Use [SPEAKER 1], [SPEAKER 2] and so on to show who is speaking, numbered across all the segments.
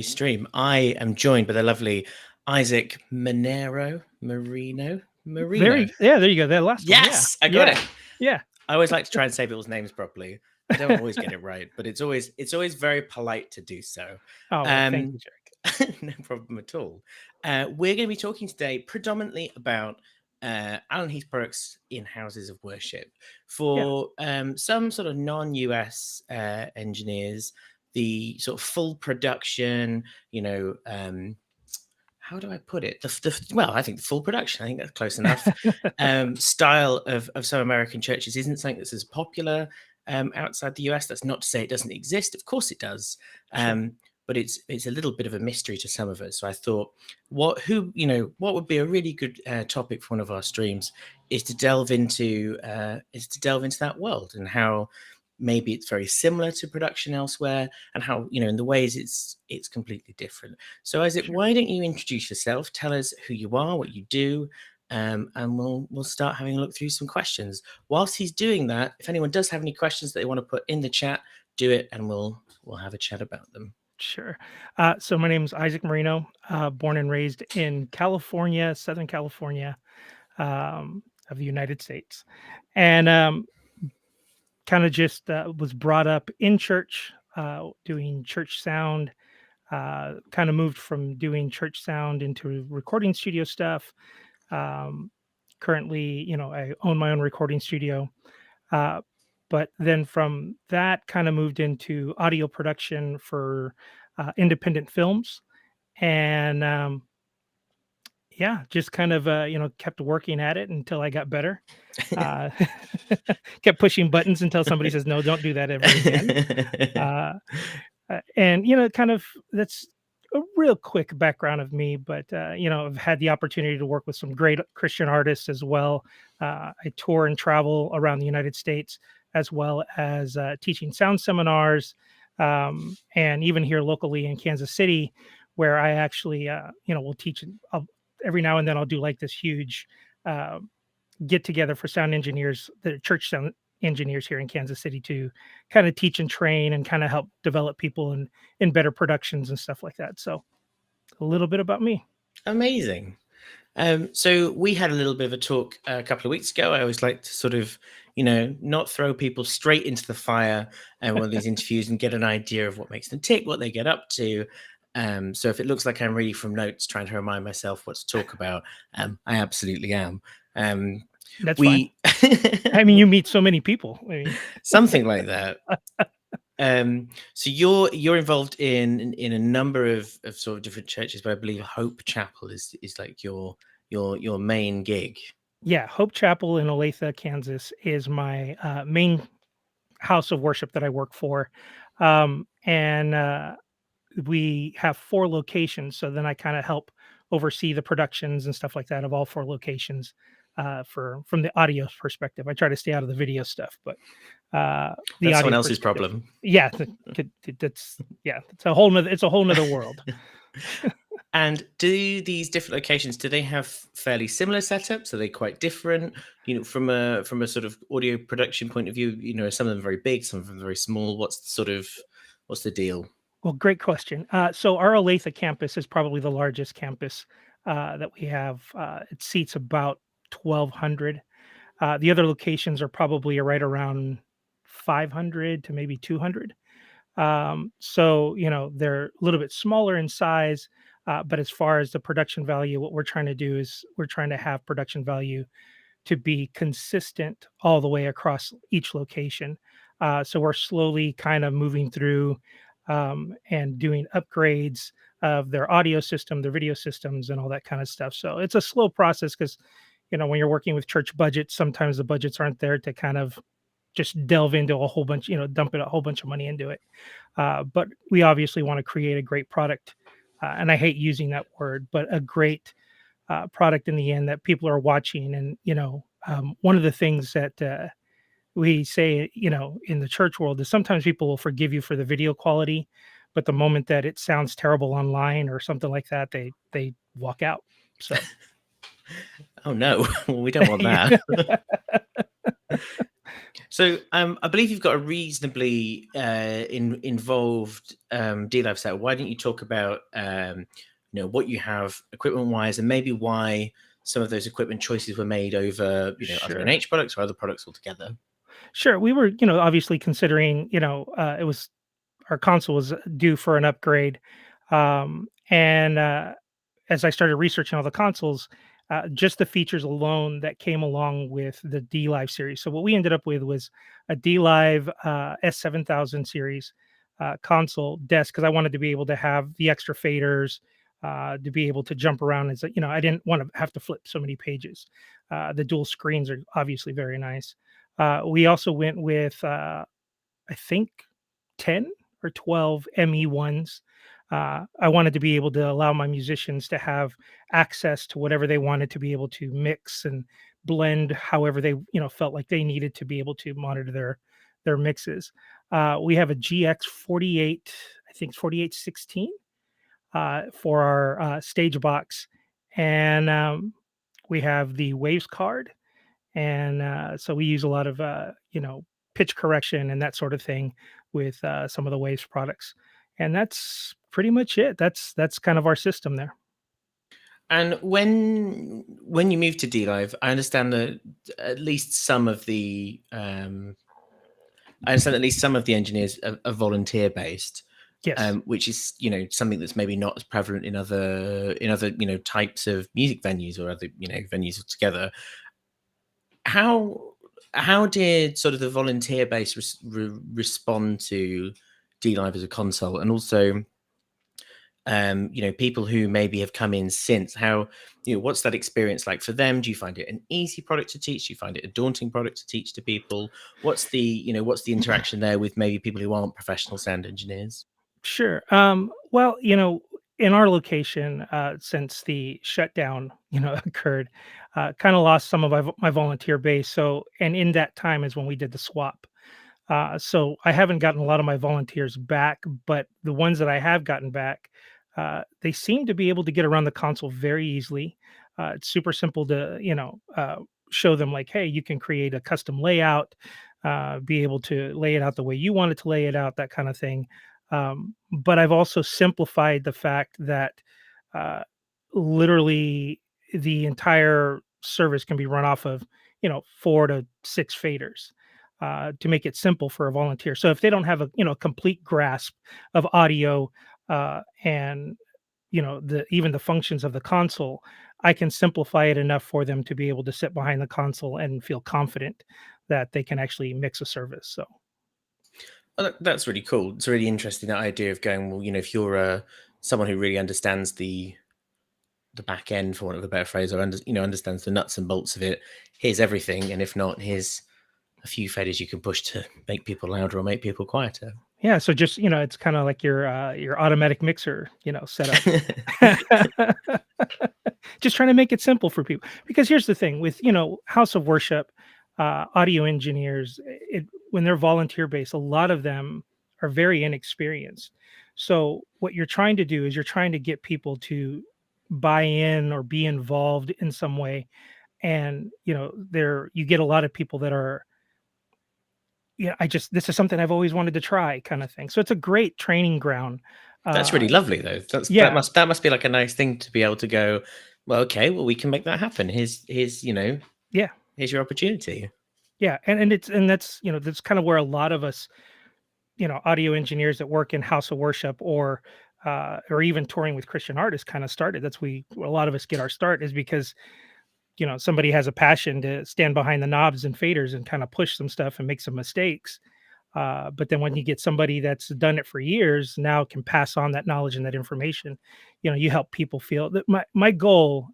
[SPEAKER 1] Stream. I am joined by the lovely Isaac Moreno.
[SPEAKER 2] Yeah, there you go. That last one.
[SPEAKER 1] Yes, I got it.
[SPEAKER 2] Yeah.
[SPEAKER 1] I always like to try and say people's names properly. I don't always get it right, but it's always very polite to do so.
[SPEAKER 2] Oh, well, thank you, Jack.
[SPEAKER 1] No problem at all. We're going to be talking today predominantly about Alan Heath products in houses of worship for some sort of non-US engineers. The sort of full production, how do I put it? Well, I think the full production. I think that's close enough. Style of some American churches isn't something that's as popular outside the US. That's not to say it doesn't exist. Of course, it does.
[SPEAKER 2] Sure.
[SPEAKER 1] But it's a little bit of a mystery to some of us. So I thought, what would be a really good topic for one of our streams is to delve into that world and how maybe it's very similar to production elsewhere, and how in the ways it's completely different. So Isaac, why don't you introduce yourself? Tell us who you are, what you do, and we'll start having a look through some questions. Whilst he's doing that, if anyone does have any questions that they want to put in the chat, do it, and we'll have a chat about them.
[SPEAKER 2] Sure. So my name is Isaac Moreno, born and raised in California, Southern California, of the United States, and kind of just was brought up in church, doing church sound. Kind of moved from doing church sound into recording studio stuff. Currently, I own my own recording studio. But then from that, kind of moved into audio production for independent films, and just kind of kept working at it until I got better. Kept pushing buttons until somebody says, "No, don't do that ever again." And kind of that's a real quick background of me, but I've had the opportunity to work with some great Christian artists as well. I tour and travel around the United States, as well as teaching sound seminars, and even here locally in Kansas City, where I actually will teach. Every now and then I'll do like this huge get together for sound engineers, the church sound engineers here in Kansas City, to kind of teach and train and kind of help develop people in better productions and stuff like that. So a little bit about me.
[SPEAKER 1] Amazing. So we had a little bit of a talk a couple of weeks ago. I always like to sort of, not throw people straight into the fire and one of these interviews and get an idea of what makes them tick, what they get up to. So if it looks like I'm reading from notes, trying to remind myself what to talk about, I absolutely am.
[SPEAKER 2] That's fine. I mean, you meet so many people.
[SPEAKER 1] Something like that. So you're involved in a number of sort of different churches, but I believe Hope Chapel is like your main gig.
[SPEAKER 2] Yeah, Hope Chapel in Olathe, Kansas is my main house of worship that I work for, and we have 4 locations. So then I kind of help oversee the productions and stuff like that of all 4 locations. From the audio perspective, I try to stay out of the video stuff, but
[SPEAKER 1] that's someone else's problem.
[SPEAKER 2] Yeah, it's a whole nother world.
[SPEAKER 1] And do these different locations, do they have fairly similar setups? Are they quite different? From a sort of audio production point of view, some of them very big, some of them very small. What's the deal?
[SPEAKER 2] Well, great question. So our Olathe campus is probably the largest campus that we have. It seats about 1,200. The other locations are probably right around 500 to maybe 200. So, they're a little bit smaller in size, but as far as the production value, what we're trying to do is we're trying to have production value to be consistent all the way across each location. So we're slowly kind of moving through and doing upgrades of their audio system, their video systems, and all that kind of stuff. So it's a slow process because, when you're working with church budgets, sometimes the budgets aren't there to kind of just delve into a whole bunch, dump a whole bunch of money into it. But we obviously want to create a great product. And I hate using that word, but a great product in the end that people are watching. And, one of the things that we say, in the church world is sometimes people will forgive you for the video quality, but the moment that it sounds terrible online or something like that, they walk out. So.
[SPEAKER 1] Oh no, well, we don't want that. So I believe you've got a reasonably involved dLive set. Why don't you talk about what you have equipment wise, and maybe why some of those equipment choices were made over other
[SPEAKER 2] Sure.
[SPEAKER 1] NH products or other products altogether?
[SPEAKER 2] Sure. We were, obviously considering, it was our console was due for an upgrade. And as I started researching all the consoles, just the features alone that came along with the dLive series. So what we ended up with was a dLive S7000 series console desk, because I wanted to be able to have the extra faders, to be able to jump around. As I didn't want to have to flip so many pages. The dual screens are obviously very nice. We also went with I think 10 or 12 ME1s. I wanted to be able to allow my musicians to have access to whatever they wanted to be able to mix and blend however they felt like they needed to be able to monitor their mixes. We have a GX 48, I think it's 4816, for our stage box, and we have the Waves card, and so we use a lot of pitch correction and that sort of thing with some of the Waves products, and that's pretty much it. That's kind of our system there.
[SPEAKER 1] And when you moved to dLive, I understand that at least some of the engineers are volunteer based,
[SPEAKER 2] Yes.
[SPEAKER 1] which is something that's maybe not as prevalent in other types of music venues or other venues altogether. How did sort of the volunteer base respond to dLive as a console, and also people who maybe have come in since, how what's that experience like for them? Do you find it an easy product to teach? Do you find it a daunting product to teach to people? What's the interaction there with maybe people who aren't professional sound engineers?
[SPEAKER 2] Sure. Well, in our location, since the shutdown, occurred, kind of lost some of my volunteer base. So, and in that time is when we did the swap. So I haven't gotten a lot of my volunteers back, but the ones that I have gotten back, they seem to be able to get around the console very easily. It's super simple to, show them like, hey, you can create a custom layout, be able to lay it out the way you want it to lay it out, that kind of thing. But I've also simplified the fact that uh, literally the entire service can be run off of, 4 to 6 faders, to make it simple for a volunteer. So if they don't have a complete grasp of audio, and the even the functions of the console, I can simplify it enough for them to be able to sit behind the console and feel confident that they can actually mix a service. So
[SPEAKER 1] Oh, that's really cool. It's really interesting, that idea of going, well, if you're someone who really understands the back end, for want of a better phrase, or understands the nuts and bolts of it, here's everything, and if not, here's a few faders you can push to make people louder or make people quieter.
[SPEAKER 2] yeah, so just it's kind of like your automatic mixer, setup. Just trying to make it simple for people. Because here's the thing with house of worship, audio engineers, when they're volunteer based, a lot of them are very inexperienced. So what you're trying to do is you're trying to get people to buy in or be involved in some way, and there you get a lot of people that are, yeah, this is something I've always wanted to try, kind of thing. So it's a great training ground.
[SPEAKER 1] That's
[SPEAKER 2] Uh,
[SPEAKER 1] really lovely, though. That
[SPEAKER 2] yeah,
[SPEAKER 1] must be like a nice thing to be able to go, well, okay, well, we can make that happen.
[SPEAKER 2] yeah,
[SPEAKER 1] Here's your opportunity.
[SPEAKER 2] yeah, and that's that's kind of where a lot of us, audio engineers that work in house of worship, or even touring with Christian artists, kind of started. That's a lot of us get our start, is because somebody has a passion to stand behind the knobs and faders and kind of push some stuff and make some mistakes. But then when you get somebody that's done it for years, now can pass on that knowledge and that information, you help people feel that my goal,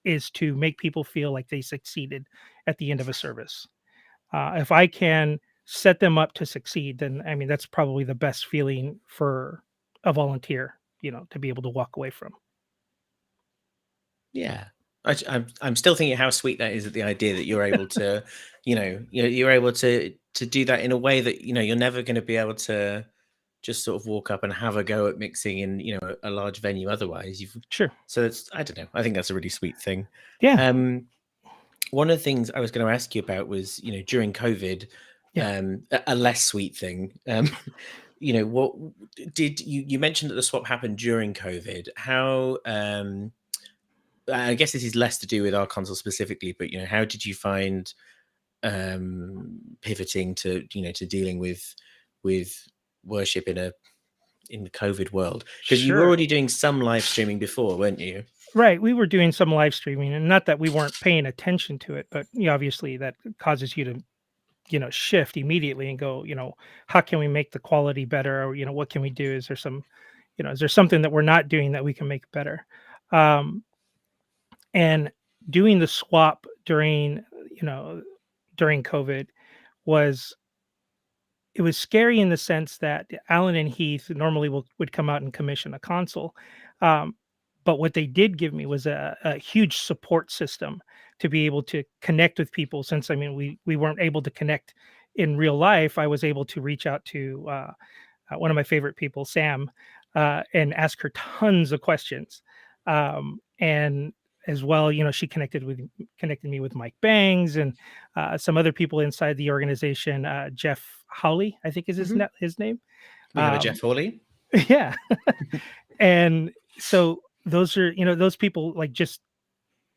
[SPEAKER 2] is to make people feel like they succeeded at the end of a service. If I can set them up to succeed, then I mean that's probably the best feeling for a volunteer, to be able to walk away from.
[SPEAKER 1] Yeah. I'm still thinking how sweet that is, at the idea that you're able to, you're able to do that in a way that you're never going to be able to just sort of walk up and have a go at mixing in a large venue. Otherwise, you've
[SPEAKER 2] Sure.
[SPEAKER 1] so it's I don't know. I think that's a really sweet thing.
[SPEAKER 2] Yeah.
[SPEAKER 1] Um, one of the things I was going to ask you about was, during COVID,
[SPEAKER 2] Yeah,
[SPEAKER 1] a less sweet thing. What did you mentioned that the swap happened during COVID? How I guess this is less to do with our console specifically, but how did you find pivoting to dealing with worship in the COVID world? Because you were
[SPEAKER 2] sure.
[SPEAKER 1] already doing some live streaming before, weren't you?
[SPEAKER 2] Right, we were doing some live streaming, and not that we weren't paying attention to it, but obviously that causes you to shift immediately and go, how can we make the quality better? Or, what can we do? Is there is there something that we're not doing that we can make better? Um, and doing the swap you know, during COVID was it was scary in the sense that Alan and Heath normally would come out and commission a console. Um, but what they did give me was a huge support system to be able to connect with people. Since I mean, we weren't able to connect in real life, I was able to reach out to one of my favorite people, Sam, and ask her tons of questions. And as well, she connected me with Mike Bangs and some other people inside the organization. Jeff Howley, I think is
[SPEAKER 1] Hmm.
[SPEAKER 2] his name.
[SPEAKER 1] We have a Jeff
[SPEAKER 2] Um,
[SPEAKER 1] Hawley.
[SPEAKER 2] yeah, and so those are those people like just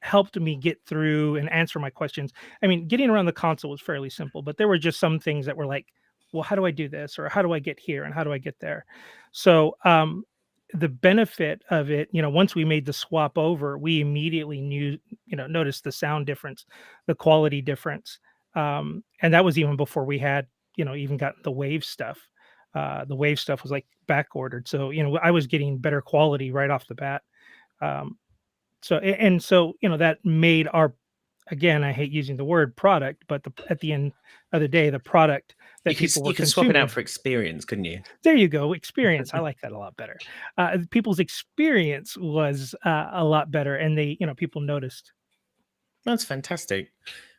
[SPEAKER 2] helped me get through and answer my questions. I mean, getting around the console was fairly simple, but there were just some things that were like, well, how do I do this? Or how do I get here? And how do I get there? So, the benefit of it, once we made the swap over, we immediately noticed the sound difference, the quality difference. And that was even before we had, even gotten the wave stuff. The wave stuff was like back ordered. So, I was getting better quality right off the bat. Um, so that made our, again, I hate using the word product, but at the end of the day, the product
[SPEAKER 1] You
[SPEAKER 2] that
[SPEAKER 1] could
[SPEAKER 2] people were
[SPEAKER 1] you could swap it out
[SPEAKER 2] consuming.
[SPEAKER 1] for experience, couldn't you?
[SPEAKER 2] There you go, experience. I like that a lot better. People's experience was a lot better, and people noticed.
[SPEAKER 1] That's fantastic.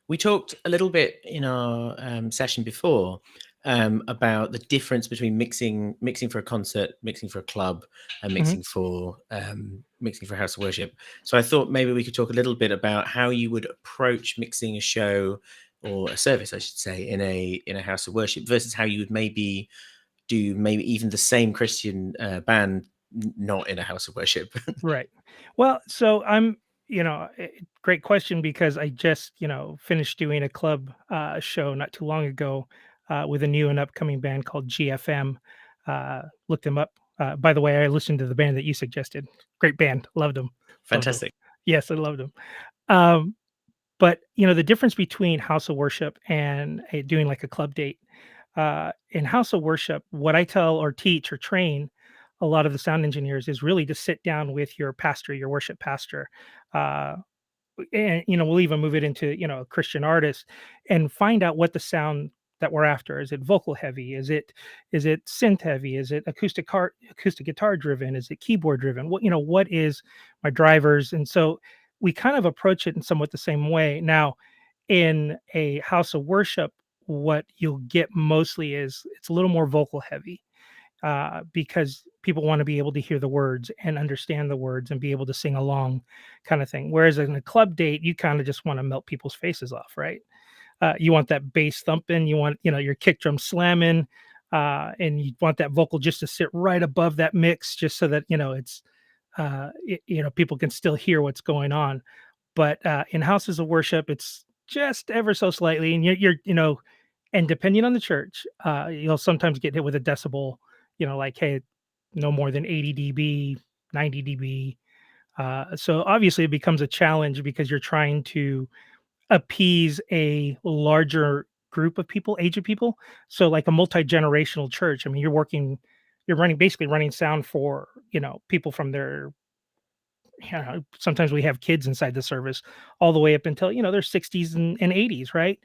[SPEAKER 1] We talked a little bit in our session before about the difference between mixing for a concert, mixing for a club, and
[SPEAKER 2] Mhm.
[SPEAKER 1] mixing for a house of worship. So I thought maybe we could talk a little bit about how you would approach mixing a show or a service, I should say, in a house of worship versus how you would maybe do maybe even the same Christian band not in a house of worship.
[SPEAKER 2] Right. Well, so great question because I just, finished doing a club show not too long ago with a new and upcoming band called GFM. Looked them up. By the way, I listened to the band that you suggested. Great band. Loved them. Loved them.
[SPEAKER 1] Fantastic.
[SPEAKER 2] Yes, I loved them. Um, but the difference between house of worship and doing like a club date, in house of worship, what I tell or teach or train a lot of the sound engineers is really to sit down with your pastor, your worship pastor, uh, and we'll even move it into a Christian artist and find out what the sound that we're after. Is it vocal heavy? Is it synth heavy? Is it acoustic guitar driven? Is it keyboard driven? What is my drivers? And so we kind of approach it in somewhat the same way. Now, in a house of worship, what you'll get mostly is it's a little more vocal heavy, because people want to be able to hear the words and understand the words and be able to sing along, kind of thing. Whereas in a club date, you kind of just want to melt people's faces off, right? You want that bass thumping, you want your kick drum slamming, and you want that vocal just to sit right above that mix, just so that it's people can still hear what's going on. But in houses of worship, it's just ever so slightly, and and depending on the church, you'll sometimes get hit with a decibel, like, hey, no more than 80 dB, 90 dB. So obviously it becomes a challenge because you're trying to appease a larger group of people, age of people. So like a multi-generational church, I mean, you're basically running sound for, people from their, sometimes we have kids inside the service all the way up until, their 60s and 80s, right?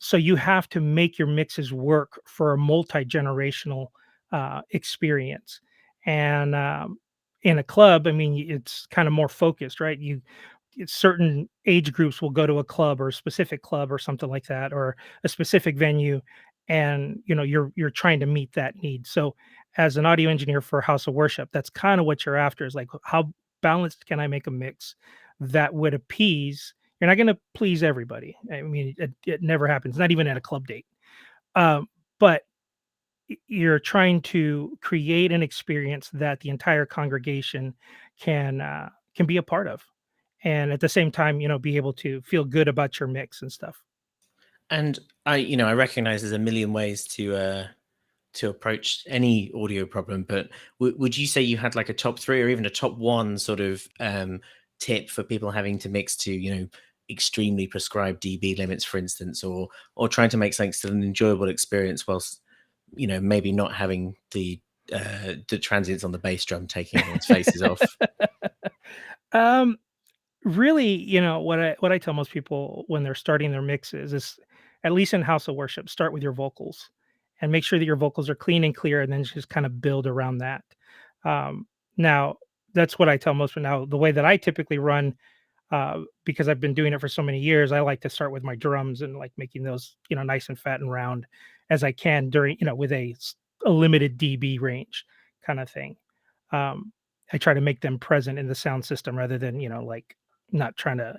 [SPEAKER 2] So you have to make your mixes work for a multi-generational experience. And in a club, I mean, it's kind of more focused, right? Certain age groups will go to a club or a specific club or something like that, or a specific venue, and you're trying to meet that need. So as an audio engineer for house of worship, that's kind of what you're after, is like, how balanced can I make a mix that would appease You're not going to please everybody. I mean, it never happens, not even at a club date. But you're trying to create an experience that the entire congregation can be a part of, and at the same time, be able to feel good about your mix and stuff.
[SPEAKER 1] And I recognize there's a million ways to approach any audio problem, but would you say you had like a top three or even a top one sort of tip for people having to mix to extremely prescribed dB limits, for instance, or trying to make something still an enjoyable experience whilst maybe not having the transients on the bass drum taking everyone's faces off?
[SPEAKER 2] um Really, what I tell most people when they're starting their mixes is, at least in house of worship, start with your vocals and make sure that your vocals are clean and clear, and then just kind of build around that. Now, that's what I tell most. But now, the way that I typically run, because I've been doing it for so many years, I like to start with my drums and like making those, nice and fat and round as I can during, with a limited dB range kind of thing. I try to make them present in the sound system rather than, like, not trying to,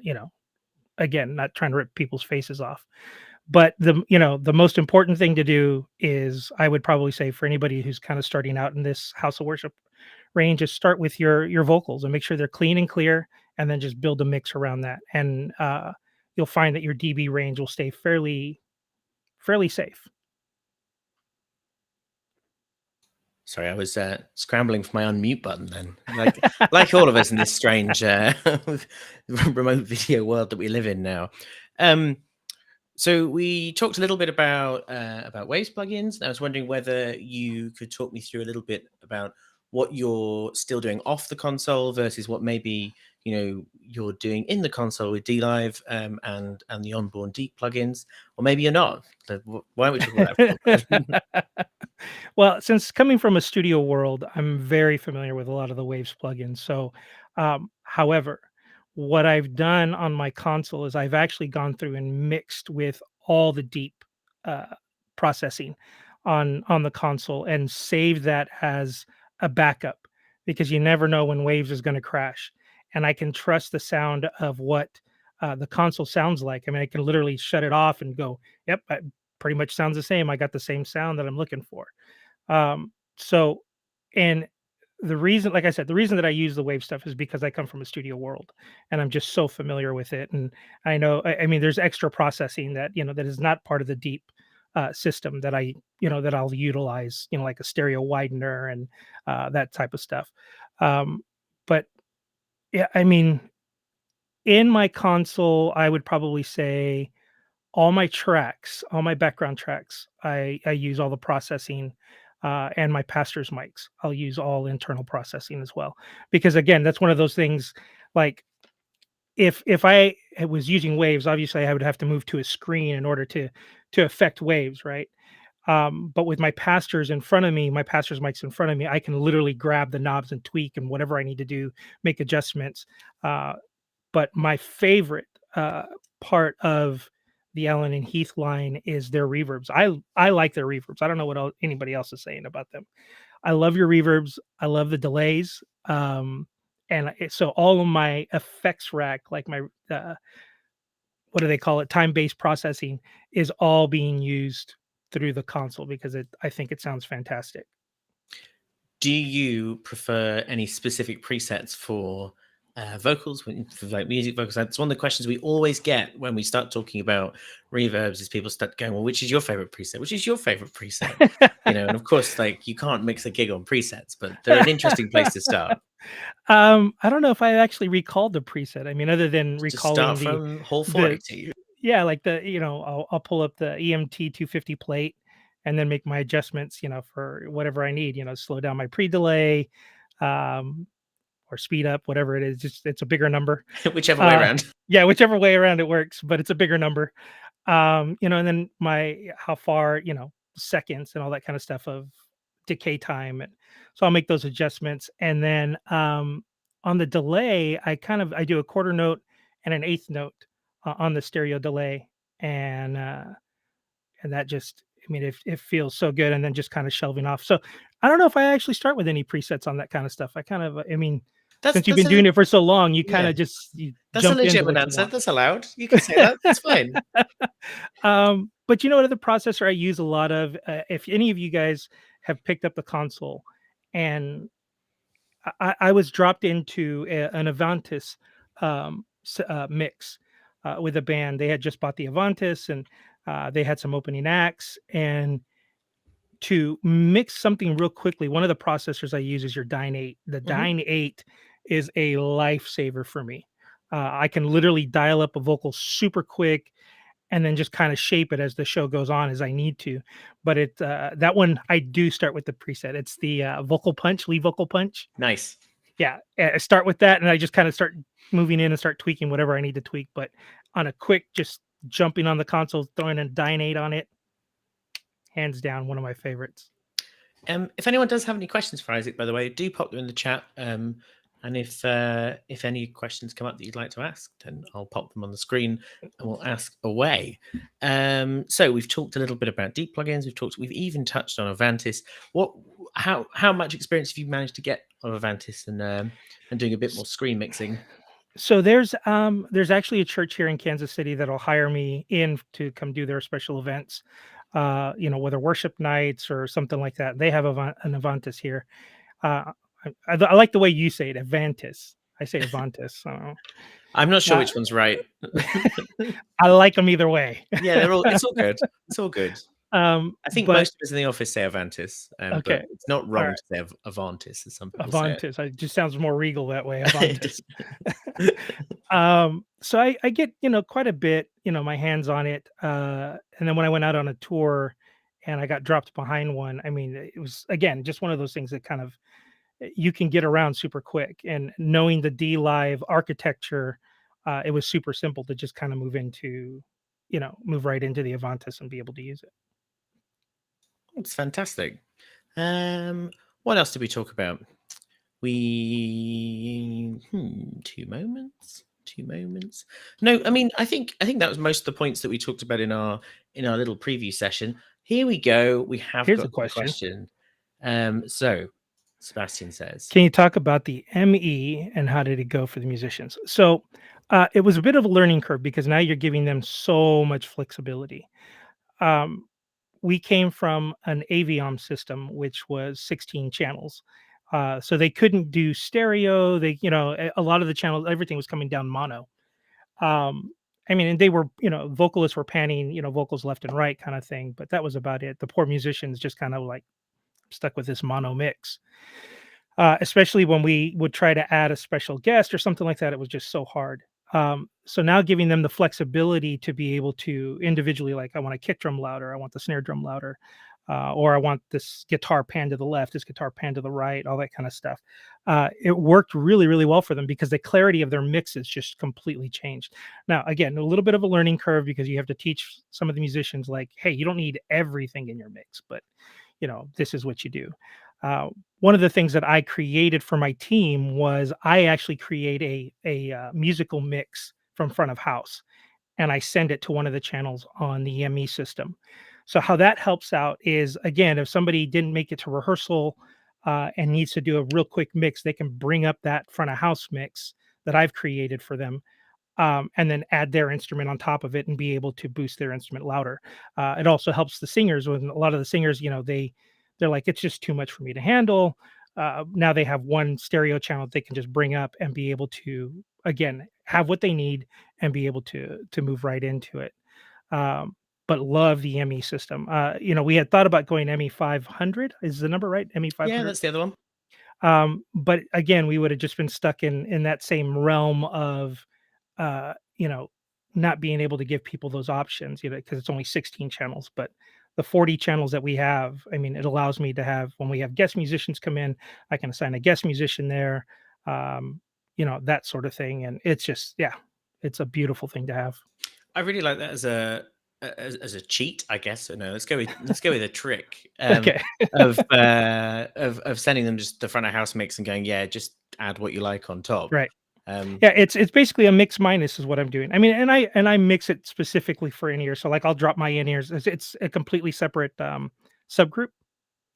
[SPEAKER 2] again, not trying to rip people's faces off. But the most important thing to do is, I would probably say, for anybody who's kind of starting out in this house of worship range, is start with your vocals and make sure they're clean and clear, and then just build a mix around that. And you'll find that your dB range will stay fairly safe.
[SPEAKER 1] Sorry, I was scrambling for my unmute button then. Like all of us in this strange remote video world that we live in now. So we talked a little bit about Waves plugins. And I was wondering whether you could talk me through a little bit about what you're still doing off the console versus what maybe you're doing in the console with dLive and the onboard Deep plugins, or maybe you're not. So why don't we talk about that?
[SPEAKER 2] Well, since coming from a studio world, I'm very familiar with a lot of the Waves plugins. So, however, what I've done on my console is I've actually gone through and mixed with all the deep uh, processing on the console and saved that as a backup, because you never know when Waves is going to crash, and I can trust the sound of what the console sounds like. I mean, I can literally shut it off and go, "Yep, pretty much sounds the same. I got the same sound that I'm looking for." So, and the reason, like I said, the reason that I use the wave stuff is because I come from a studio world and I'm just so familiar with it. And I know, I mean, there's extra processing that, that is not part of the deep system that that I'll utilize, like a stereo widener and that type of stuff. But yeah, I mean, in my console, I would probably say all my tracks, all my background tracks, I use all the processing, and my pastor's mics, I'll use all internal processing as well. Because again, that's one of those things. Like, if I was using waves, obviously I would have to move to a screen in order to affect waves, right? But with my pastors in front of me, my pastor's mics in front of me, I can literally grab the knobs and tweak and whatever I need to do, make adjustments. But my favorite part of the Allen and Heath line is their reverbs. I like their reverbs. I don't know what anybody else is saying about them. I love your reverbs. I love the delays. So all of my effects rack, like my what do they call it, time based processing, is all being used through the console because I think it sounds fantastic.
[SPEAKER 1] Do you prefer any specific presets for vocals, for like music vocals? That's one of the questions we always get when we start talking about reverbs. Is people start going, "Well, which is your favorite preset? Which is your favorite preset?" And of course, like you can't mix a gig on presets, but they're an interesting place to start.
[SPEAKER 2] I don't know if I actually recalled the preset. I mean, other than
[SPEAKER 1] Just start
[SPEAKER 2] recalling
[SPEAKER 1] from Hall
[SPEAKER 2] the
[SPEAKER 1] 480.
[SPEAKER 2] yeah, like I'll pull up the EMT 250 plate and then make my adjustments, for whatever I need, slow down my pre-delay, um, or speed up, whatever it is. Just it's a bigger number.
[SPEAKER 1] Whichever way around.
[SPEAKER 2] Yeah, whichever way around it works, but it's a bigger number. And then my how far, seconds and all that kind of stuff of decay time. And so I'll make those adjustments. And then on the delay, I do a quarter note and an eighth note on the stereo delay. And that just, I mean, it feels so good. And then just kind of shelving off. So I don't know if I actually start with any presets on that kind of stuff. I mean,
[SPEAKER 1] That's
[SPEAKER 2] Since you've
[SPEAKER 1] that's
[SPEAKER 2] been
[SPEAKER 1] a
[SPEAKER 2] doing it for so long, you
[SPEAKER 1] yeah.
[SPEAKER 2] kinda just you
[SPEAKER 1] That's a
[SPEAKER 2] jump into
[SPEAKER 1] legitimate
[SPEAKER 2] what you
[SPEAKER 1] answer.
[SPEAKER 2] want.
[SPEAKER 1] That's allowed. You can say that. That's fine.
[SPEAKER 2] But you know what other processor I use a lot of? If any of you guys have picked up the console, and I was dropped into an Avantis mix with a band. They had just bought the Avantis, and they had some opening acts. And to mix something real quickly, one of the processors I use is your Dyne 8. The
[SPEAKER 1] Mhm.
[SPEAKER 2] Dyne 8 is a lifesaver for me. I can literally dial up a vocal super quick and then just kind of shape it as the show goes on as I need to. But that one I do start with the preset. It's the vocal punch, lead vocal punch.
[SPEAKER 1] Nice.
[SPEAKER 2] Yeah, I start with that, and I just kind of start moving in and start tweaking whatever I need to tweak. But on a quick, just jumping on the console, throwing a Dyne 8 on it, hands down one of my favorites.
[SPEAKER 1] If anyone does have any questions for Isaac, by the way, do pop them in the chat. And if any questions come up that you'd like to ask, then I'll pop them on the screen and we'll ask away. So we've talked a little bit about deep plugins. We've even touched on Avantis. How much experience have you managed to get of Avantis and doing a bit more screen mixing?
[SPEAKER 2] So there's actually a church here in Kansas City that'll hire me in to come do their special events, whether worship nights or something like that. They have an Avantis here. Uh, I like the way you say it, Avantis. I say Avantis.
[SPEAKER 1] I'm not sure
[SPEAKER 2] Uh,
[SPEAKER 1] which one's right.
[SPEAKER 2] I like them either way.
[SPEAKER 1] Yeah, it's all good. It's all good. I think
[SPEAKER 2] But
[SPEAKER 1] most of us in the office say Avantis, but
[SPEAKER 2] okay,
[SPEAKER 1] it's not
[SPEAKER 2] all
[SPEAKER 1] wrong
[SPEAKER 2] right,
[SPEAKER 1] to say Avantis, as some people say
[SPEAKER 2] Avantis. It just sounds more regal that way,
[SPEAKER 1] it.
[SPEAKER 2] Avantis. So I get, quite a bit, my hands on it. And then when I went out on a tour and I got dropped behind one, I mean, it was again just one of those things that kind of you can get around super quick. And knowing the dLive architecture, it was super simple to just kind of move right into the Avantis and be able to use it.
[SPEAKER 1] It's fantastic. What else did we talk about? Two moments. Two moments. No, I mean, I think that was most of the points that we talked about in our little preview session. Here we go. We have
[SPEAKER 2] Here's
[SPEAKER 1] got
[SPEAKER 2] a
[SPEAKER 1] the
[SPEAKER 2] question.
[SPEAKER 1] question. So Sebastian says,
[SPEAKER 2] Can you talk about the ME and how did it go for the musicians? So it was a bit of a learning curve because now you're giving them so much flexibility. Um, we came from an Aviom system, which was 16 channels. So they couldn't do stereo. A lot of the channels, everything was coming down mono. I mean, and they were, vocalists were panning, vocals left and right kind of thing, but that was about it. The poor musicians just kind of like stuck with this mono mix. Especially when we would try to add a special guest or something like that, it was just so hard. So now giving them the flexibility to be able to individually, like, I want a kick drum louder, I want the snare drum louder, or I want this guitar pan to the left, this guitar pan to the right, all that kind of stuff. It worked really, really well for them because the clarity of their mixes just completely changed. Now, again, a little bit of a learning curve because you have to teach some of the musicians, like, hey, you don't need everything in your mix, but this is what you do. One of the things that I created for my team was I actually create a musical mix from front of house, and I send it to one of the channels on the ME system. So how that helps out is, again, if somebody didn't make it to rehearsal and needs to do a real quick mix, they can bring up that front of house mix that I've created for them, and then add their instrument on top of it and be able to boost their instrument louder. It also helps the singers. When a lot of the singers, they're like, it's just too much for me to handle. Now they have one stereo channel they can just bring up and be able to, again, have what they need and be able to move right into it. Um, but love the ME system. We had thought about going ME 500. Is the number right? ME
[SPEAKER 1] yeah,
[SPEAKER 2] 500.
[SPEAKER 1] that's the other one.
[SPEAKER 2] But again, we would have just been stuck in that same realm of uh, you know, not being able to give people those options, because it's only 16 channels. But the 40 channels that we have, I mean, it allows me to have, when we have guest musicians come in, I can assign a guest musician there, that sort of thing. And it's just, yeah, it's a beautiful thing to have.
[SPEAKER 1] I really like that as a cheat, I guess. No, let's go with a trick
[SPEAKER 2] Okay.
[SPEAKER 1] of sending them just the front of house mix and going, yeah, just add what you like on top.
[SPEAKER 2] Right.
[SPEAKER 1] Um,
[SPEAKER 2] Yeah, it's basically a mix minus is what I'm doing. I mean, and I mix it specifically for in-ear. So like I'll drop my in-ears. It's a completely separate subgroup.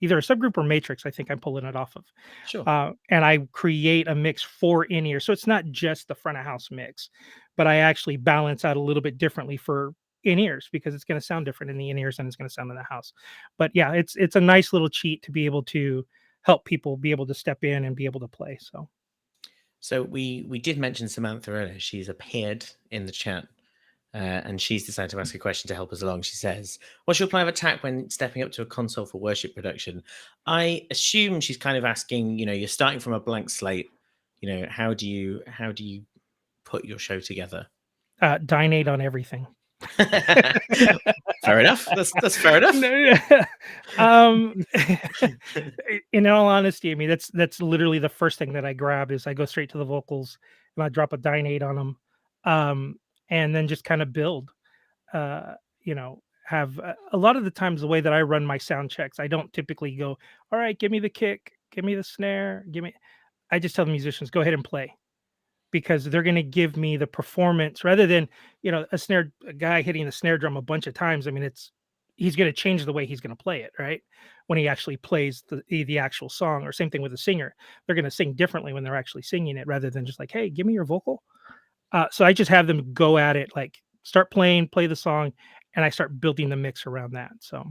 [SPEAKER 2] either a subgroup or matrix. I think I'm pulling it off of,
[SPEAKER 1] Sure.
[SPEAKER 2] and I create a mix for in ear. So it's not just the front of house mix, but I actually balance out a little bit differently for in ears because it's going to sound different in the in ears than it's going to sound in the house. But yeah, it's a nice little cheat to be able to help people be able to step in and be able to play. So
[SPEAKER 1] So we did mention Samantha earlier. She's appeared in the chat, and she's decided to ask a question to help us along. She says, "What's your plan of attack when stepping up to a console for worship production?" I assume she's kind of asking, you're starting from a blank slate. How do you put your show together?
[SPEAKER 2] dinate on everything.
[SPEAKER 1] Fair enough. That's fair enough.
[SPEAKER 2] No, um, in all honesty, I mean that's literally the first thing that I grab is I go straight to the vocals and I drop a dynate on them, and then just kind of build. Uh, have a lot of the times the way that I run my sound checks, I don't typically go, all right, give me the kick, give me the snare, give me. I just tell the musicians go ahead and play because they're going to give me the performance rather than a guy hitting the snare drum a bunch of times. I mean, he's going to change the way he's going to play it, right? When he actually plays the actual song, or same thing with a singer, they're going to sing differently when they're actually singing it rather than just like, hey, give me your vocal. So I just have them go at it, like start playing, play the song, and I start building the mix around that. So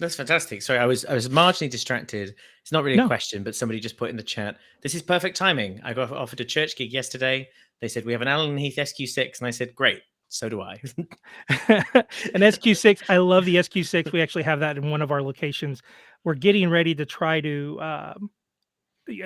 [SPEAKER 1] That's fantastic. Sorry, I was marginally distracted. It's not really a
[SPEAKER 2] no.
[SPEAKER 1] question, but somebody just put in the chat, "This is perfect timing. I got offered a church gig yesterday. They said we have an Allen Heath SQ6, and I said, great. So do I."
[SPEAKER 2] An SQ6. I love the SQ6. We actually have that in one of our locations. We're getting ready to try to,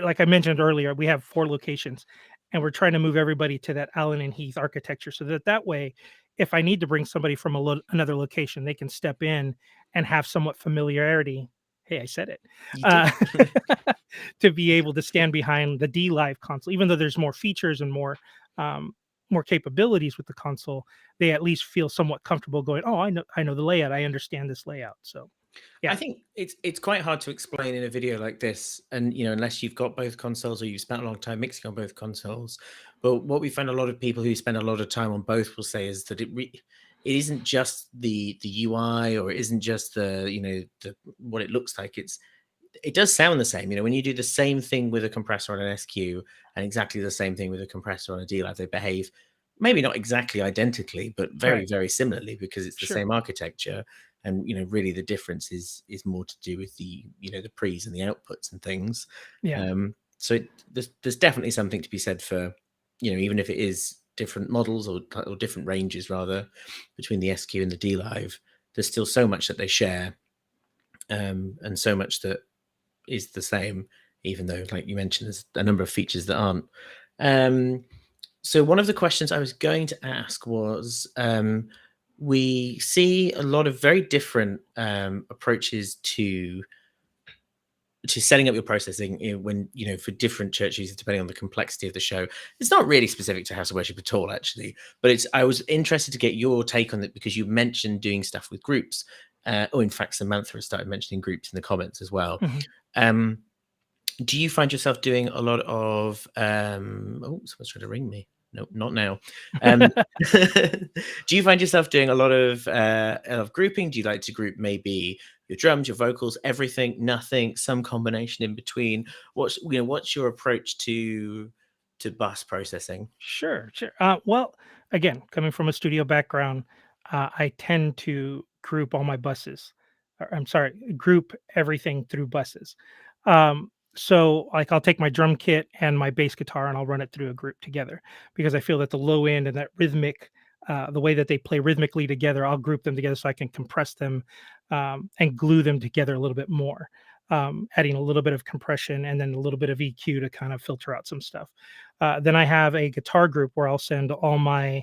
[SPEAKER 2] like I mentioned earlier, we have 4 locations, and we're trying to move everybody to that Allen and Heath architecture, so that way, if I need to bring somebody from another location, they can step in and have somewhat familiarity. Hey, I said it.
[SPEAKER 1] You did.
[SPEAKER 2] Uh, to be able to stand behind the dLive console, even though there's more features and more capabilities with the console, they at least feel somewhat comfortable going, "Oh, I know the layout. I understand this layout." So,
[SPEAKER 1] I
[SPEAKER 2] yeah,
[SPEAKER 1] think it's quite hard to explain in a video like this, and unless you've got both consoles or you've spent a long time mixing on both consoles. But what we find a lot of people who spend a lot of time on both will say is that it isn't just the UI, or it isn't just the what it looks like. It does sound the same. When you do the same thing with a compressor on an SQ and exactly the same thing with a compressor on a dLive, they behave maybe not exactly identically, but very,
[SPEAKER 2] right,
[SPEAKER 1] very similarly because it's the
[SPEAKER 2] sure,
[SPEAKER 1] same architecture. And really the difference is more to do with the pre's and the outputs and things.
[SPEAKER 2] yeah,
[SPEAKER 1] So there's definitely something to be said for even if it is different models or different ranges rather between the SQ and the dLive, there's still so much that they share, and so much that is the same, even though, like you mentioned, there's a number of features that aren't. So one of the questions I was going to ask was, we see a lot of very different approaches to setting up your processing when for different church users depending on the complexity of the show. It's not really specific to house of worship at all, actually, but I was interested to get your take on it because you mentioned doing stuff with groups. In fact, Samantha has started mentioning groups in the comments as well.
[SPEAKER 2] mhm.
[SPEAKER 1] um, do you find yourself doing a lot of oh, someone's trying to ring me. No, not now. Do you find yourself doing a lot of grouping? Do you like to group maybe your drums, your vocals, everything, nothing, some combination in between? What's your approach to bus processing?
[SPEAKER 2] Sure, sure. Well, again, coming from a studio background, I tend to group all my buses. Or, I'm sorry, group everything through buses. So, like, I'll take my drum kit and my bass guitar, and I'll run it through a group together because I feel that the low end and that rhythmic, the way that they play rhythmically together, I'll group them together so I can compress them and glue them together a little bit more. Adding a little bit of compression and then a little bit of EQ to kind of filter out some stuff. Then I have a guitar group where I'll send all my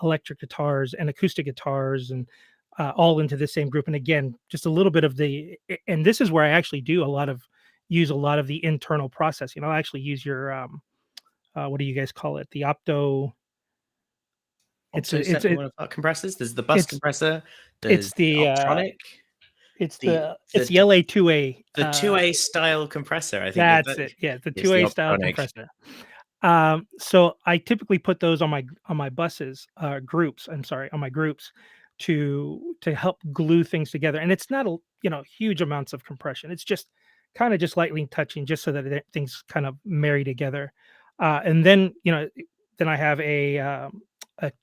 [SPEAKER 2] electric guitars and acoustic guitars and all into the same group. And again, just a little bit of and this is where I actually use a lot of the internal processing. I'll actually use your, what do you guys call it? The opto. It's
[SPEAKER 1] Opto
[SPEAKER 2] a, it's
[SPEAKER 1] set,
[SPEAKER 2] a,
[SPEAKER 1] one of our compressors. There's the bus
[SPEAKER 2] it's,
[SPEAKER 1] compressor.
[SPEAKER 2] it's
[SPEAKER 1] There's the
[SPEAKER 2] the,
[SPEAKER 1] Optronic.
[SPEAKER 2] it's
[SPEAKER 1] The
[SPEAKER 2] the LA2A.
[SPEAKER 1] the 2A style compressor. I think
[SPEAKER 2] That's it. Yeah. The
[SPEAKER 1] it's the
[SPEAKER 2] 2A style
[SPEAKER 1] Optronic.
[SPEAKER 2] compressor. So I typically put those on my buses, groups. I'm sorry, on my groups to help glue things together. And it's not huge amounts of compression. It's just kind of just lightly touching, just so that things kind of marry together. And then then I have a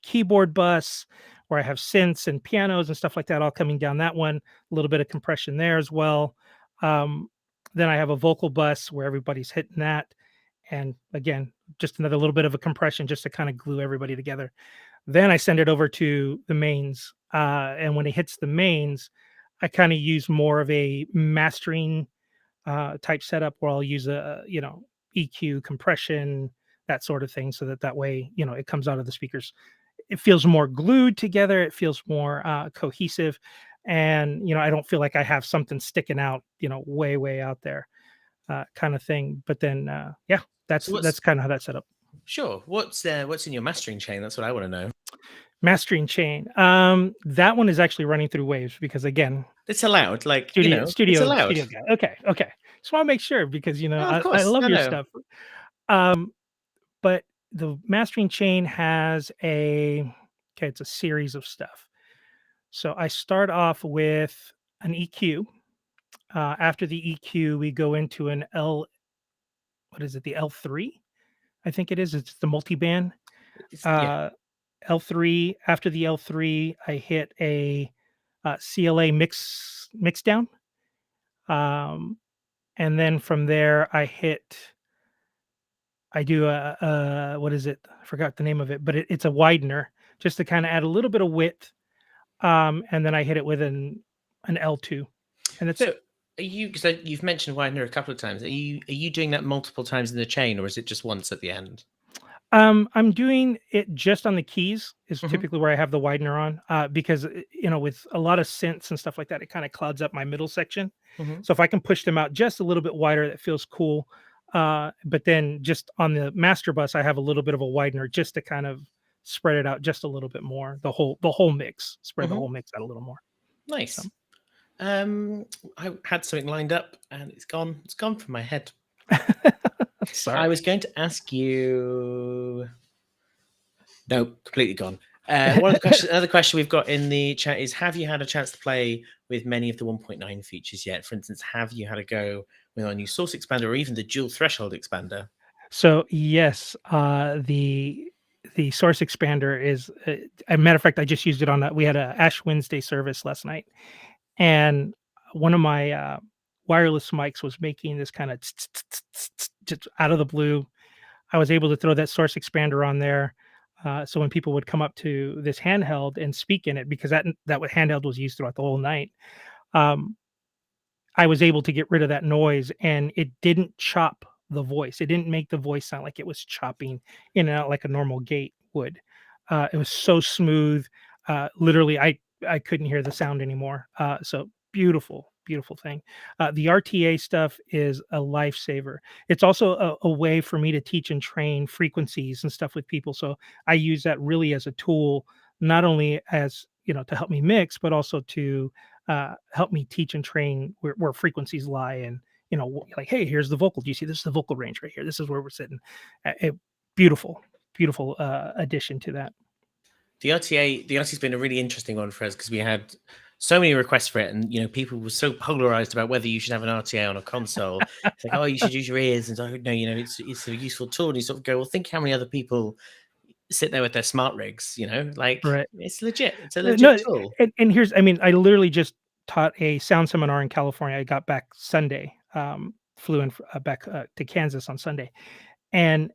[SPEAKER 2] keyboard bus where I have synths and pianos and stuff like that all coming down that one. A little bit of compression there as well. Um, then I have a vocal bus where everybody's hitting that, and again, just another little bit of a compression just to kind of glue everybody together. Then I send it over to the mains, and when it hits the mains, I kind of use more of a mastering type setup where I'll use a EQ, compression, that sort of thing, so that way it comes out of the speakers. It feels more glued together. It feels more cohesive, and I don't feel like I have something sticking out, way out there, kind of thing. But then, yeah,
[SPEAKER 1] So
[SPEAKER 2] that's kind of how that's set up.
[SPEAKER 1] sure. What's in your mastering chain? That's what I want to know.
[SPEAKER 2] Mastering chain. That one is actually running through Waves because again,
[SPEAKER 1] It's allowed, like,
[SPEAKER 2] studio
[SPEAKER 1] it's
[SPEAKER 2] studio
[SPEAKER 1] allowed.
[SPEAKER 2] studio guy. Okay. Just want to make sure because
[SPEAKER 1] Oh, of
[SPEAKER 2] I
[SPEAKER 1] course.
[SPEAKER 2] love
[SPEAKER 1] No,
[SPEAKER 2] your
[SPEAKER 1] no.
[SPEAKER 2] stuff. Um, but the mastering chain has it's a series of stuff. So I start off with an EQ. After the EQ, we go into an what is it? The L3, I think it is. It's the multi-band.
[SPEAKER 1] Yeah.
[SPEAKER 2] Uh, L3. After the L3, I hit a CLA mix down. Um, and then from there, I do what is it? I forgot the name of it, but it's a widener just to kind of add a little bit of width. And then I hit it with an L2, and that's
[SPEAKER 1] So
[SPEAKER 2] it.
[SPEAKER 1] are you, because you've mentioned Widener a couple of times. Are you doing that multiple times in the chain, or is it just once at the end?
[SPEAKER 2] I'm doing it just on the keys is
[SPEAKER 1] Hmm.
[SPEAKER 2] typically where I have the widener on, because with a lot of synths and stuff like that, it kind of clouds up my middle section.
[SPEAKER 1] Hmm.
[SPEAKER 2] So if I can push them out just a little bit wider, that feels cool. But then just on the master bus, I have a little bit of a widener just to kind of spread it out just a little bit more. The whole mix, spread the
[SPEAKER 1] Hmm.
[SPEAKER 2] whole mix out a little more. So
[SPEAKER 1] Nice. I had something lined up and it's gone. It's gone from my head. I
[SPEAKER 2] sorry.
[SPEAKER 1] was going to ask you. No, completely gone. Another question we've got in the chat is: have you had a chance to play with many of the 1.9 features yet? For instance, have you had a go with our new source expander or even the dual threshold expander?
[SPEAKER 2] So yes, the source expander is a matter of fact. I just used it on we had a Ash Wednesday service last night, and one of my wireless mics was making this kind of just out of the blue. I was able to throw that source expander on there, so when people would come up to this handheld and speak in it, because that handheld was used throughout the whole night. Um, I was able to get rid of that noise and it didn't chop the voice. It didn't make the voice sound like it was chopping in and out like a normal gate would. It was so smooth. Literally, I couldn't hear the sound anymore. So beautiful, beautiful thing. The RTA stuff is a lifesaver. It's also a way for me to teach and train frequencies and stuff with people. So I use that really as a tool, not only as to help me mix, but also to help me teach and train where frequencies lie, and like, hey, here's the vocal, do you see, this is the vocal range right here, this is where we're sitting. Beautiful, beautiful addition to that.
[SPEAKER 1] The RTA has been a really interesting one for us because we had so many requests for it, and people were so polarized about whether you should have an RTA on a console. It's like, oh, you should use your ears, and oh no, it's a useful tool. And you sort of go, well, think how many other people sit there with their smart rigs. Like,
[SPEAKER 2] Right.
[SPEAKER 1] it's legit. It's a legit
[SPEAKER 2] No,
[SPEAKER 1] tool.
[SPEAKER 2] and here's, I mean, I literally just taught a sound seminar in California. I got back Sunday, flew in back to Kansas on Sunday, and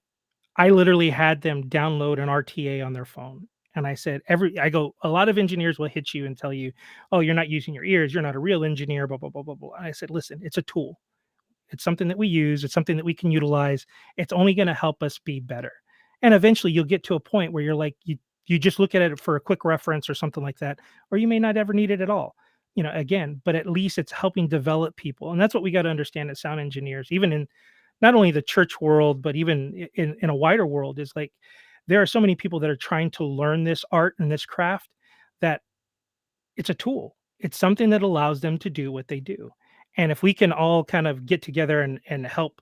[SPEAKER 2] I literally had them download an RTA on their phone. And I said, I go, a lot of engineers will hit you and tell you, oh, you're not using your ears. You're not a real engineer, blah, blah, blah, blah, blah. And I said, listen, it's a tool. It's something that we use. It's something that we can utilize. It's only going to help us be better. And eventually you'll get to a point where you're like, you just look at it for a quick reference or something like that, or you may not ever need it at all. Again, but at least it's helping develop people. And that's what we got to understand as sound engineers, even in not only the church world, but even in a wider world, is like there are so many people that are trying to learn this art and this craft, that it's a tool. It's something that allows them to do what they do. And if we can all kind of get together and help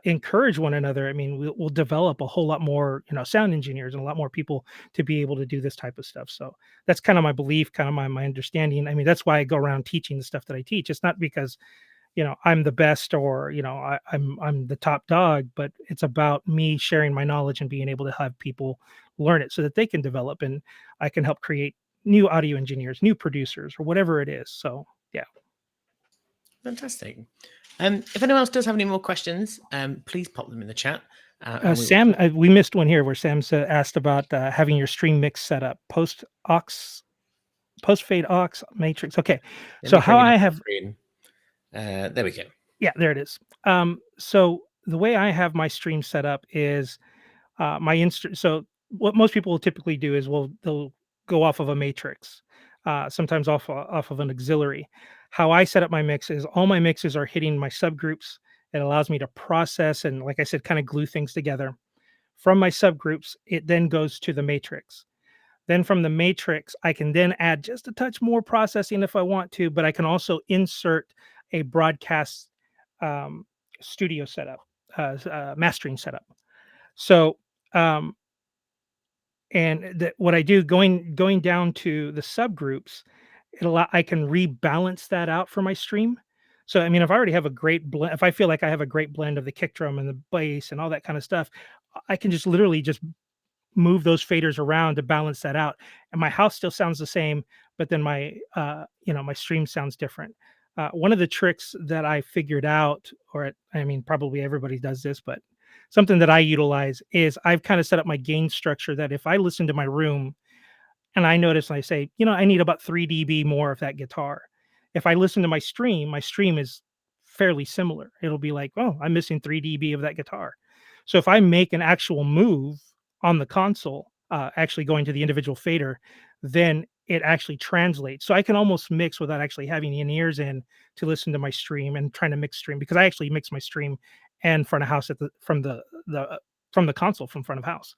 [SPEAKER 2] encourage one another. I mean, we'll develop a whole lot more, sound engineers and a lot more people to be able to do this type of stuff. So that's kind of my belief, kind of my understanding. I mean, that's why I go around teaching the stuff that I teach. It's not because I'm the best, or I'm the top dog, but it's about me sharing my knowledge and being able to have people learn it so that they can develop, and I can help create new audio engineers, new producers, or whatever it is. So yeah.
[SPEAKER 1] Fantastic. If anyone else does have any more questions, please pop them in the chat. And
[SPEAKER 2] Sam, we missed one here where Sam asked about having your stream mix set up post fade aux matrix. Okay, so how I have
[SPEAKER 1] there we go.
[SPEAKER 2] Yeah, there it is. So the way I have my stream set up is so what most people will typically do is they'll go off of a matrix, sometimes off of an auxiliary. How I set up my mix is all my mixes are hitting my subgroups. It allows me to process and, like I said, kind of glue things together. From my subgroups, it then goes to the matrix. Then from the matrix, I can then add just a touch more processing if I want to, but I can also insert a broadcast studio setup, mastering setup. So, and what I do going down to the subgroups, I can rebalance that out for my stream. So, I mean, if I already have a great blend, if I feel like I have a great blend of the kick drum and the bass and all that kind of stuff, I can just literally just move those faders around to balance that out, and my house still sounds the same, but then my my stream sounds different. One of the tricks that I figured out, I mean, probably everybody does this, but something that I utilize is I've kind of set up my gain structure that if I listen to my room and I notice and I say, I need about 3 dB more of that guitar. If I listen to my stream is fairly similar. It'll be like, oh, I'm missing 3 dB of that guitar. So if I make an actual move on the console, actually going to the individual fader, then it actually translates. So I can almost mix without actually having in-ears in to listen to my stream and trying to mix stream, because I actually mix my stream and front of house from the console from front of house.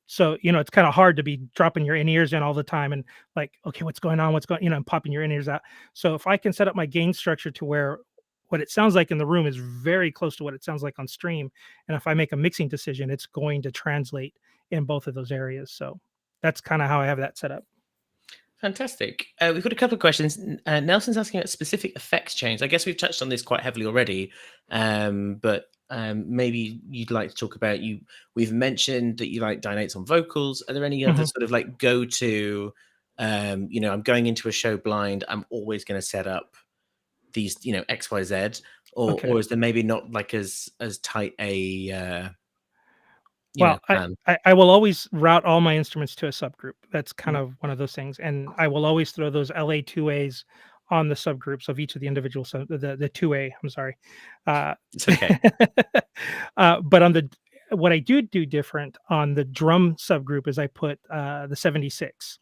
[SPEAKER 2] So it's kind of hard to be dropping your in-ears in all the time and like, okay, what's going on, and popping your in-ears out. So if I can set up my gain structure to where what it sounds like in the room is very close to what it sounds like on stream, and if I make a mixing decision, it's going to translate in both of those areas. So that's kind of how I have that set up.
[SPEAKER 1] Fantastic. We've got a couple of questions. Nelson's asking about specific effects change. I guess we've touched on this quite heavily already, but maybe you'd like to talk about we've mentioned that you like dynates on vocals. Are there any other sort of like go-to, I'm going into a show blind, I'm always going to set up these, X, Y, Z, or is there maybe not like as tight a
[SPEAKER 2] I will always route all my instruments to a subgroup. That's kind of one of those things, and I will always throw those LA 2As on the subgroups of each of the individual the 2A. I'm sorry.
[SPEAKER 1] It's okay.
[SPEAKER 2] But on what I do different on the drum subgroup is I put the 76,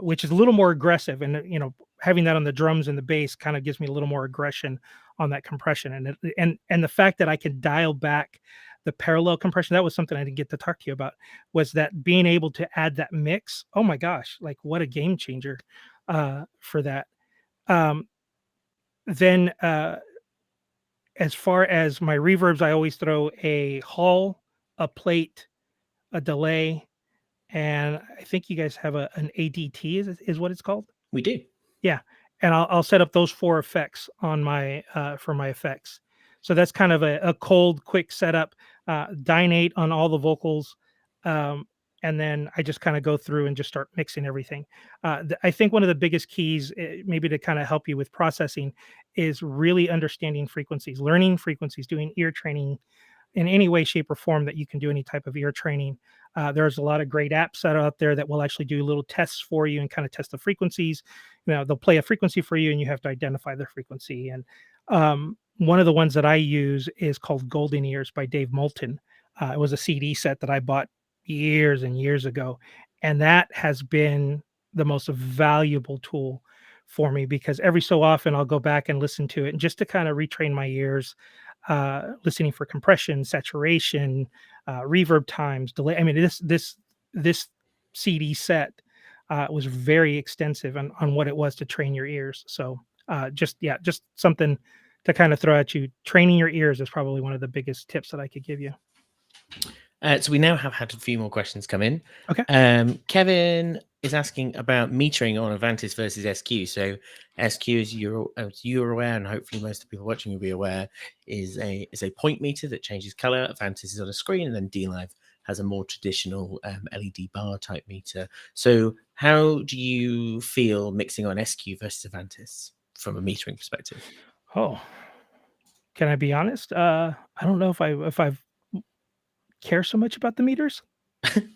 [SPEAKER 2] which is a little more aggressive, and having that on the drums and the bass kind of gives me a little more aggression on that compression, and the fact that I can dial back the parallel compression. That was something I didn't get to talk to you about, was that being able to add that mix. Oh my gosh, like what a game changer for that. Then as far as my reverbs, I always throw a hall, a plate, a delay, and I think you guys have an ADT is what it's called.
[SPEAKER 1] We do.
[SPEAKER 2] Yeah. And I'll set up those 4 effects on my for my effects. So that's kind of a cold, quick setup, dynate on all the vocals. And then I just kind of go through and just start mixing everything. I think one of the biggest keys, maybe to kind of help you with processing, is really understanding frequencies, learning frequencies, doing ear training in any way, shape, or form that you can do any type of ear training. There's a lot of great apps that are out there that will actually do little tests for you and kind of test the frequencies. They'll play a frequency for you and you have to identify the frequency. And one of the ones that I use is called Golden Ears by Dave Moulton. It was a CD set that I bought years and years ago. And that has been the most valuable tool for me, because every so often I'll go back and listen to it, and just to kind of retrain my ears, listening for compression, saturation, reverb times, delay. I mean, this CD set was very extensive on what it was to train your ears. So just something to kind of throw at you. Training your ears is probably one of the biggest tips that I could give you.
[SPEAKER 1] So we now have had a few more questions come in.
[SPEAKER 2] Okay.
[SPEAKER 1] Kevin is asking about metering on Avantis versus SQ. So SQ, as you're aware, and hopefully most of the people watching will be aware, is a point meter that changes color. Avantis is on a screen, and then dLive has a more traditional LED bar type meter. So how do you feel mixing on SQ versus Avantis from a metering perspective?
[SPEAKER 2] Oh, can I be honest? I don't know if I care so much about the meters.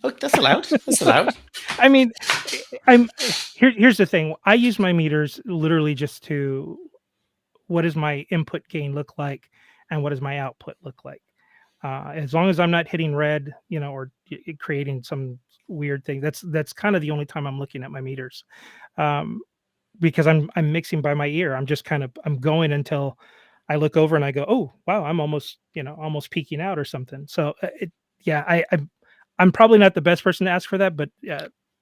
[SPEAKER 1] Oh, that's allowed. That's allowed.
[SPEAKER 2] I mean, here's the thing. I use my meters literally just to, what does my input gain look like, and what does my output look like. As long as I'm not hitting red, or creating some weird thing. That's kind of the only time I'm looking at my meters, um, because I'm mixing by my ear. I'm going until I look over and I go, oh wow, I'm almost peeking out or something. So yeah, I'm probably not the best person to ask for that, but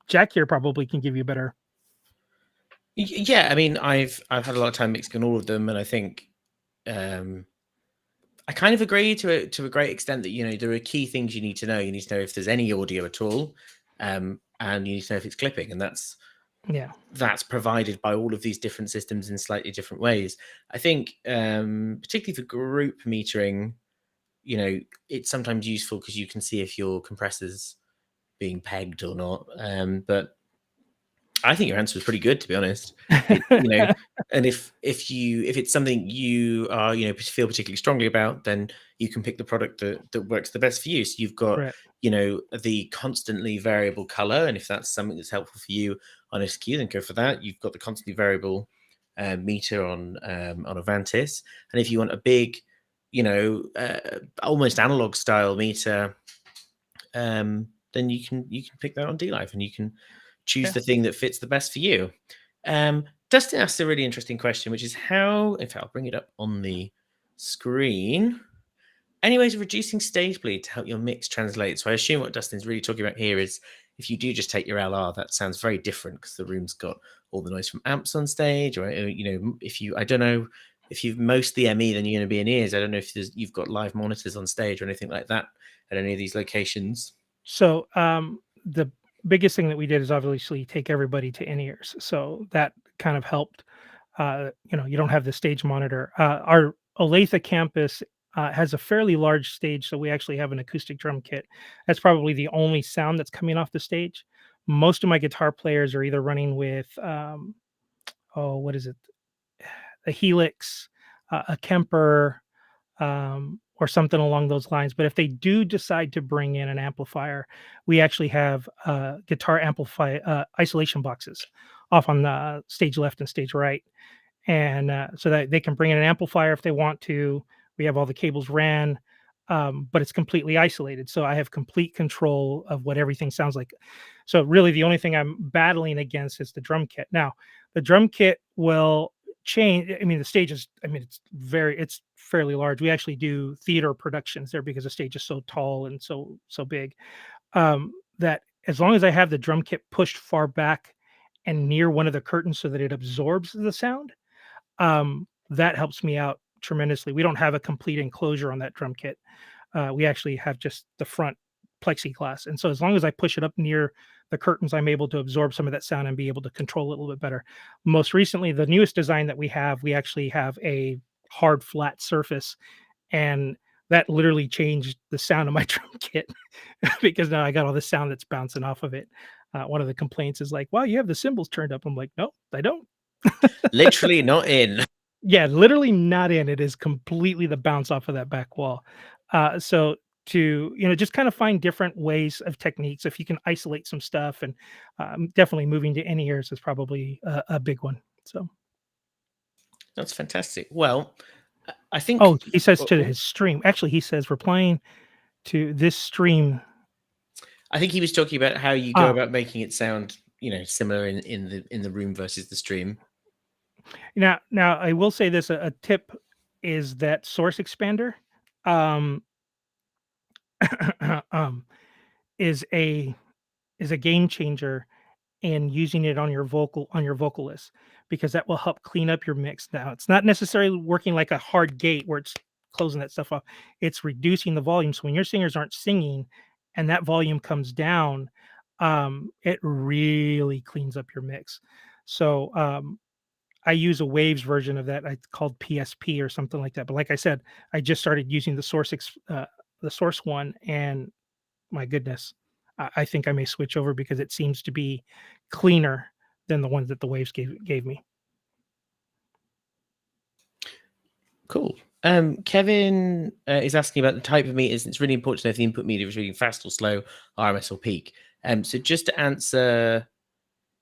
[SPEAKER 2] Jack here probably can give you better.
[SPEAKER 1] Yeah, I mean, I've had a lot of time mixing on all of them, and I think um, I kind of agree to a great extent that there are key things you need to know. You need to know if there's any audio at all, and you need to know if it's clipping, and
[SPEAKER 2] Yeah.
[SPEAKER 1] that's provided by all of these different systems in slightly different ways. I think, particularly for group metering, it's sometimes useful because you can see if your compressor's being pegged or not. But I think your answer was pretty good, to be honest. And if it's something you are feel particularly strongly about, then you can pick the product that works the best for you. So you've got
[SPEAKER 2] Right.
[SPEAKER 1] the constantly variable color, and if that's something that's helpful for you on SQ, then go for that. You've got the constantly variable meter on Avantis, and if you want a big, almost analog style meter, then you can pick that on dLive, and you can choose
[SPEAKER 2] Yeah.
[SPEAKER 1] the thing that fits the best for you. Dustin asked a really interesting question, which is how, in fact, I'll bring it up on the screen. Any ways of reducing stage bleed to help your mix translate? So I assume what Dustin's really talking about here is if you do just take your LR, that sounds very different because the room's got all the noise from amps on stage, or I don't know if you've mostly ME, then you're going to be in ears. I don't know if you've got live monitors on stage or anything like that at any of these locations.
[SPEAKER 2] So the biggest thing that we did is obviously take everybody to in-ears. So that kind of helped. You don't have the stage monitor. Our Olathe campus has a fairly large stage, so we actually have an acoustic drum kit. That's probably the only sound that's coming off the stage. Most of my guitar players are either running with what is it? A Helix, a Kemper, or something along those lines. But if they do decide to bring in an amplifier, we actually have guitar amplify isolation boxes off on the stage left and stage right, and so that they can bring in an amplifier if they want to. We have all the cables ran, but it's completely isolated, so I have complete control of what everything sounds like. So really, the only thing I'm battling against is the drum kit. Now, the drum kit will change. I mean, the stage is. I mean, it's fairly large. We actually do theater productions there because the stage is so tall and so big, that as long as I have the drum kit pushed far back and near one of the curtains so that it absorbs the sound, that helps me out tremendously. We don't have a complete enclosure on that drum kit. We actually have just the front plexiglass, and so as long as I push it up near the curtains, I'm able to absorb some of that sound and be able to control it a little bit better. Most recently, the newest design that we actually have a hard flat surface, and that literally changed the sound of my drum kit because now I got all the sound that's bouncing off of it. One of the complaints is like, "Wow, you have the cymbals turned up." I'm like, "No, I don't."
[SPEAKER 1] Literally not in.
[SPEAKER 2] Yeah, literally not in. It is completely the bounce off of that back wall. So to just kind of find different ways of techniques. If you can isolate some stuff, and definitely moving to in ears is probably a big one. So,
[SPEAKER 1] That's fantastic. Well, I think.
[SPEAKER 2] oh, he says
[SPEAKER 1] oh,
[SPEAKER 2] to
[SPEAKER 1] oh,
[SPEAKER 2] his stream. Actually, he says replying to this stream.
[SPEAKER 1] I think he was talking about how you go
[SPEAKER 2] Ah,
[SPEAKER 1] about making it sound, similar in the room versus the stream.
[SPEAKER 2] now I will say this: a tip is that source expander, um, um, is a game changer and using it on your vocalist, because that will help clean up your mix. Now, it's not necessarily working like a hard gate where it's closing that stuff off. It's reducing the volume. So when your singers aren't singing and that volume comes down, it really cleans up your mix. So I use a Waves version of that. I called PSP or something like that. But like I said, I just started using the source one, and my goodness, I think I may switch over because it seems to be cleaner than the ones that the Waves gave me.
[SPEAKER 1] Cool. Kevin is asking about the type of meters. It's really important to know if the input meter is reading fast or slow, RMS or peak. So just to answer,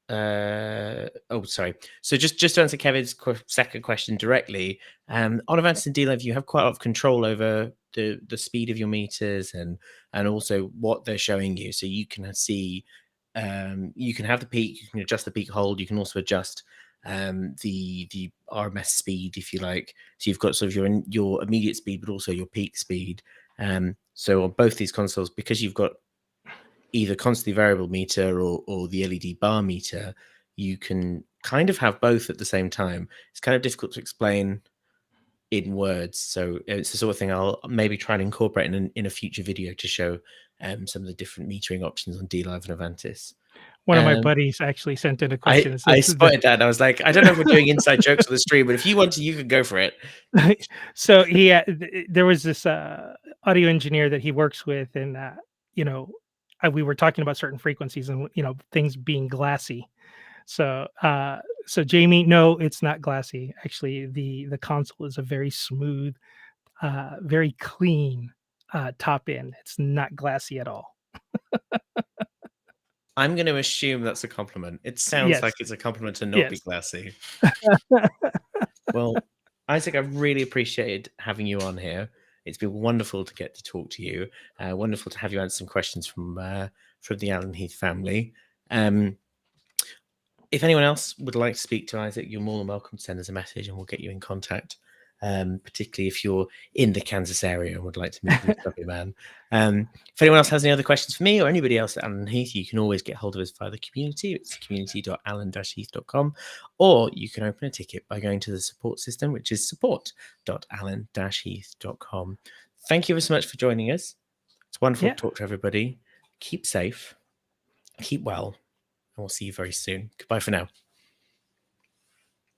[SPEAKER 1] sorry. So just to answer Kevin's second question directly, on Avantis and dLive, you have quite a lot of control over the speed of your meters and also what they're showing you. So you can see, you can have the peak, you can adjust the peak hold, you can also adjust the RMS speed, if you like. So you've got sort of your immediate speed, but also your peak speed. So on both these consoles, because you've got either constantly variable meter or the LED bar meter, you can kind of have both at the same time. It's kind of difficult to explain in words. So it's the sort of thing I'll maybe try and incorporate in a future video to show some of the different metering options on dLive and Avantis.
[SPEAKER 2] One of my buddies actually sent in a question.
[SPEAKER 1] I spotted that. And I was like, I don't know if we're doing inside jokes on the stream, but if you want to, you can go for it.
[SPEAKER 2] So there was this audio engineer that he works with, and we were talking about certain frequencies and things being glassy. So Jamie, no, it's not glassy. Actually, the console is a very smooth, very clean top end. It's not glassy at all.
[SPEAKER 1] I'm going to assume that's a compliment. It sounds like it's a compliment to not be glassy. Well, Isaac, I've really appreciated having you on here. It's been wonderful to get to talk to you. Wonderful to have you answer some questions from the Allen Heath family. If anyone else would like to speak to Isaac, you're more than welcome to send us a message and we'll get you in contact. Particularly if you're in the Kansas area and would like to meet this lovely man. If anyone else has any other questions for me or anybody else at Allen Heath, you can always get hold of us via the community. It's community.allen-heath.com, or you can open a ticket by going to the support system, which is support.allen-heath.com. Thank you so much for joining us. It's wonderful to talk to everybody. Keep safe, keep well, and we'll see you very soon. Goodbye for now.